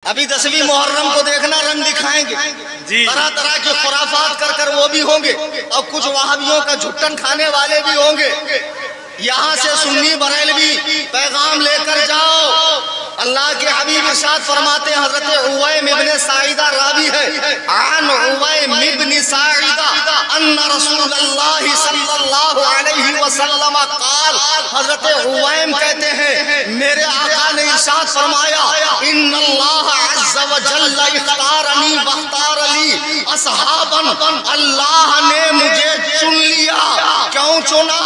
ابھی 10ویں محرم کو دیکھنا رنگ دکھائیں گے طرح طرح کے خرافات کر کر وہ بھی ہوں گے اور کچھ وہابیوں کا جھٹن کھانے والے بھی ہوں گے. یہاں سے سنی بریلوی پیغام لے کر جاؤ. اللہ کے حبیب ارشاد فرماتے ہیں, حضرت عویم ابن ساعدہ راوی ہے, عن عویم ابن ساعدہ ان رسول اللہ صلی اللہ علیہ وسلم قال, حضرت عویم کہتے ہیں میرے آقا نے ارشاد فرمایا, ان اللہ عز وجل اختارنی واختار لی اصحابا, اللہ نے مجھے چن لیا. کیوں چنا؟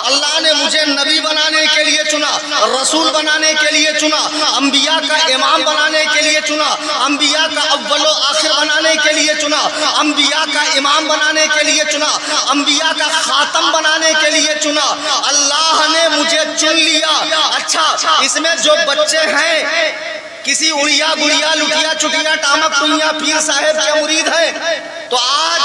اللہ نے مجھے نبی بنانے کے لیے چنا, رسول بنانے کے لیے چنا, انبیاء کا امام بنانے کے لیے چنا, انبیاء کا اول و آخر بنانے کے لیے چنا, انبیاء کا امام بنانے کے لیے چنا, انبیاء کا خاتم بنانے کے لیے چنا. اللہ نے مجھے چن لیا. اچھا, اس میں جو بچے ہیں کسی اڑیا گڑیا لٹیا چٹیا ٹامک ٹوئیاں پیر صاحب کے مرید ہیں تو آج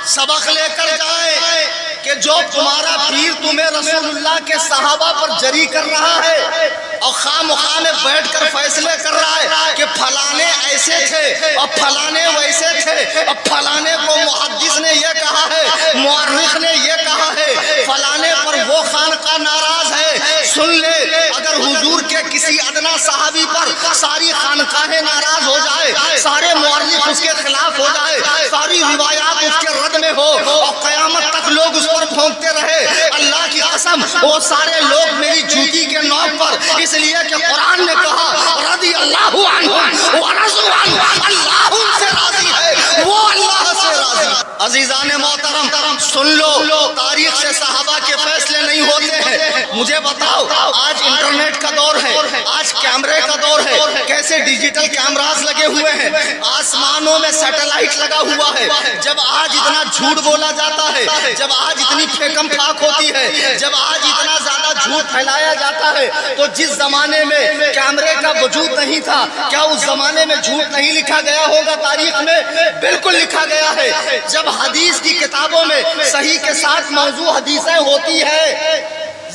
سبق لے کر جائیں کہ جو تمہارا پیر تمہیں رسول اللہ کے صحابہ پر جری کر رہا ہے اور خام خام میں بیٹھ کر فیصلے کر رہا ہے کہ فلانے ایسے تھے اور فلانے ویسے تھے اور فلانے کو محدث نے یہ کہا ہے, مورخ نے یہ کہا ہے, فلانے پر وہ خانقاہ ناراض ہے. سن لے, اگر حضور کے کسی ادنا صحابی پر ساری خانقاہیں ناراض ہو جائے, سارے مورخ اس کے خلاف ہو جائے, ساری روایات اس کے رد میں ہو اور قیامت تک لوگ اس پر پھونکتے رہے, اللہ کی قسم وہ سارے لوگ میری جوتی کے نوک پر, اس لیے کہ قرآن نے کہا رضی اللہ عنہم ورضوا عنہ, اللہ ان سے راضی ہے, وہ اللہ سے راضی. عزیزان محترم سن لو, تاریخ سے صحابہ کے فیصلے نہیں ہوتے ہیں. مجھے بتاؤ, آج انٹرنیٹ کا دور ہے, آج کیمرے کا دور ہے, کیسے ڈیجیٹل کیمراز لگے ہوئے ہیں, آسمانوں میں سیٹلائٹ لگا ہوا ہے. جب آج اتنا جھوٹ بولا جاتا ہے, جب آج اتنی پھیکم پھاک ہوتی ہے, جب آج اتنا زیادہ جھوٹ پھیلایا جاتا ہے, تو جس زمانے میں کیمرے کا وجود نہیں تھا, کیا اس زمانے میں جھوٹ نہیں لکھا گیا ہوگا تاریخ میں؟ بالکل لکھا گیا ہے. جب حدیث کی کتابوں میں صحیح کے ساتھ موضوع حدیثیں ہوتی ہے,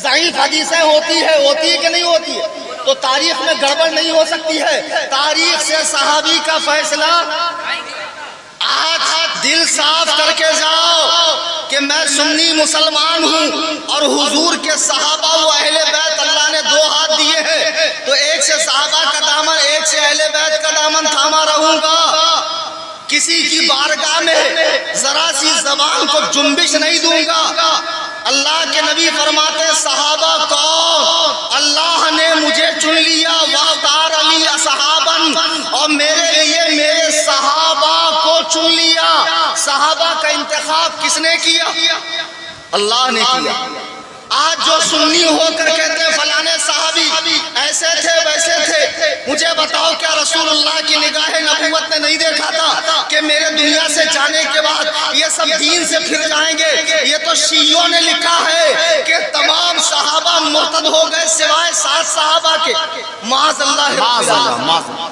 ضعیف حدیثیں ہوتی ہے کہ نہیں ہوتی ہے, تو تاریخ میں گڑبڑ نہیں ہو سکتی ہے. تاریخ سے صحابی کا فیصلہ. آج دل صاف کر کے جاؤ کہ میں سنی مسلمان ہوں اور حضور کے صحابہ و اہل بیت اللہ نے دو ہاتھ دیے ہیں, تو ایک سے صحابہ کا دامن, ایک سے اہل بیت کا دامن تھاما رہوں گا. کسی کی بارگاہ میں ذرا سی زبان کو جنبش نہیں دوں گا. اللہ کے نبی فرماتے صحابہ کون؟ اللہ نے مجھے چن لیا, واختار لی اصحابا, اور میرے لیے میرے صحابہ کو چن لیا. صحابہ کا انتخاب کس نے کیا؟ اللہ نے کیا. آج جو سنی ہو کر کہتے ہیں فلانے صحابی ایسے تھے ویسے تھے, مجھے بتاؤ کیا رسول اللہ کی نگاہ نبوت نے نہیں دیکھا تھا کہ میرے دنیا سے جانے کے بعد یہ سب دین سے پھر جائیں گے؟ یہ تو شیعوں نے لکھا ہے کہ تمام صحابہ مرتد ہو گئے سوائے 7 صحابہ کے. معاذ اللہ.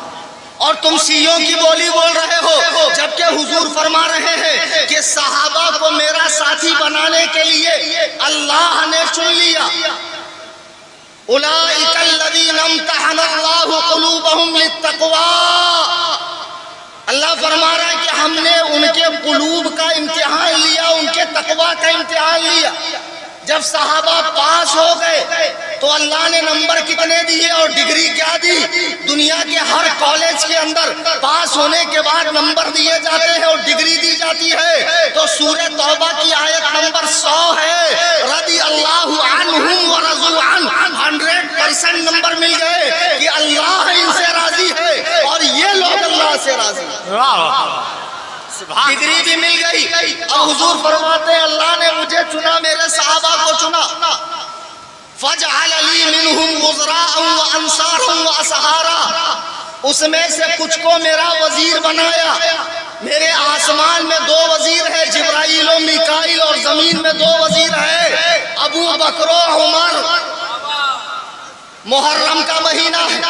اور تم شیعوں کی بولی بول رہے ہو, جبکہ حضور فرما رہے ہیں کہ صحابہ کو میرا ساتھی بنانے کے لیے اللہ نے چن لیا. اولئک الذین امتحن اللہ قلوبہم للتقوی. اللہ فرما رہا ہے کہ ہم نے ان کے قلوب کا امتحان لیا, ان کے تقوی کا امتحان لیا. جب صحابہ پاس ہو گئے تو اللہ نے نمبر کتنے دیے اور ڈگری کیا دی؟ دنیا کے ہر کالج کے اندر پاس ہونے کے بعد نمبر دیے جاتے ہیں اور ڈگری دی جاتی ہے. تو سورہ توبہ کی آیت نمبر 100 ہے, رضی اللہ عنہم ورضوا عنہ. 100% نمبر مل گئے کہ اللہ ان سے راضی ہے اور یہ لوگ اللہ سے راضی. ڈگری بھی مل گئی. اب حضور فرماتے ہیں اللہ نے مجھے چنا, میرے صحابہ کو چنا. فجعل لی منہم وزراء وانصارا واصحارا. اس میں سے کچھ کو میرا وزیر بنایا. میرے آسمان میں 2 وزیر ہیں, جبرائیل و میکائیل, اور زمین میں 2 وزیر ہیں, ابو بکر و عمر. محرم کا مہینہ ہے,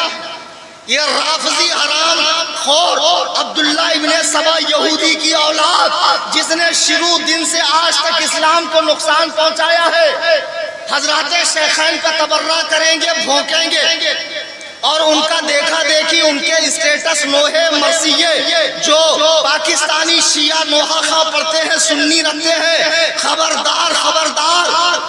یہ رافضی حرام خور عبداللہ ابن سبا یہودی کی اولاد جس نے شروع دن سے آج تک اسلام کو نقصان پہنچایا ہے, حضرات شیخین کا تبرہ کریں گے, بھونکیں گے. اور ان کا دیکھا دیکھی ان کے اسٹیٹس نوحے مرثیے جو پاکستانی شیعہ نوحہ خواہ پڑھتے ہیں سنی رکھتے ہیں، خبردار خبردار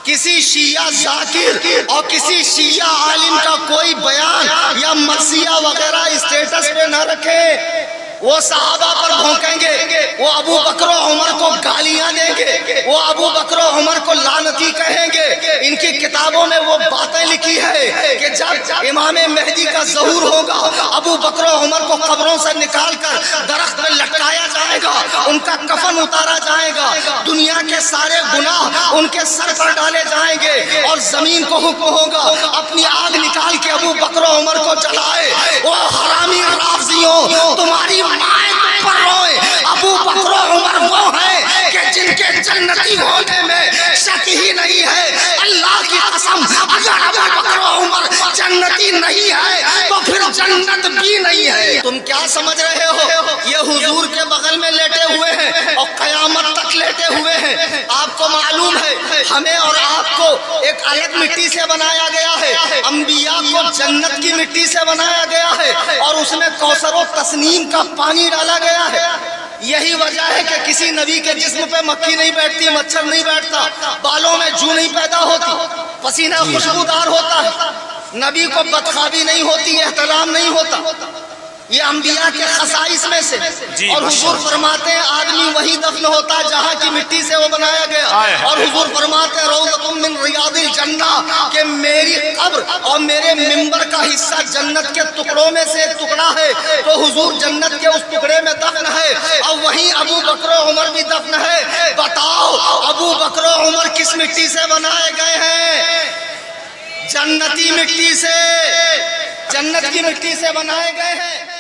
کسی شیعہ ذاکر اور کسی شیعہ عالم کا کوئی بیان یا مرثیہ وغیرہ اسٹیٹس پہ نہ رکھے۔ وہ صحابہ پر بھونکیں گے، وہ ابو بکر و عمر کو گالیاں دیں گے، وہ ابو بکر و عمر کو لعنتی کہیں گے۔ ان کی کتابوں میں وہ باتیں لکھی ہے کہ جب امام مہدی کا ظہور ہوگا ابو بکر و عمر کو قبروں سے نکال کر درخت میں لٹکایا جائے گا، ان کا کفن اتارا جائے گا، دنیا کے سارے گناہ ان کے سر پر ڈالے جائیں گے، اور زمین کو حکم ہوگا اپنی آگ نکال کے ابو بکر و عمر کو جلائے۔ وہ حرامی رافضیوں، تمہاری مائیں تم پر روئے۔ ابو بکر و عمر وہ ہیں کہ جن کے جنتی ہونے میں شک ہی نہیں ہے۔ اللہ کی قسم اگر ابو بکر و عمر جنتی نہیں ہے تو پھر جنت بھی نہیں ہے۔ تم کیا سمجھ رہے ہو؟ یہ حضور کے بغل میں لیٹے ہوئے ہیں اور قیامت تک لیٹے ہوئے ہیں۔ آپ کو معلوم ہے ہمیں اور آپ کو ایک الگ مٹی سے بنایا گیا ہے، انبیاء کو جنت کی مٹی سے بنایا گیا ہے اور اس میں کوثر و تسنیم کا پانی ڈالا گیا ہے۔ یہی وجہ ہے کہ کسی نبی کے جسم پہ مکھی نہیں بیٹھتی، مچھر نہیں بیٹھتا، بالوں میں جو نہیں پیدا ہوتی، پسینہ خوشبودار ہوتا ہے، نبی کو بدخوابی نہیں ہوتی، احتلام نہیں ہوتا۔ یہ انبیاء کے خصائص میں سے۔ اور حضور فرماتے ہیں آدمی وہی دفن ہوتا ہے جہاں کی مٹی سے وہ بنایا گیا، اور حضور فرماتے ہیں روضۃ من ریاض الجنہ کہ میری قبر اور میرے منبر کا حصہ جنت کے ٹکڑوں میں سے ایک ٹکڑا ہے، تو حضور جنت کے اس ٹکڑے میں دفن ہے، اور وہیں ابو بکر و عمر بھی دفن ہے۔ بتاؤ ابو بکر و عمر کس مٹی سے بنائے گئے ہیں؟ جنتی مٹی سے، جنت کی مٹی سے بنائے گئے ہیں۔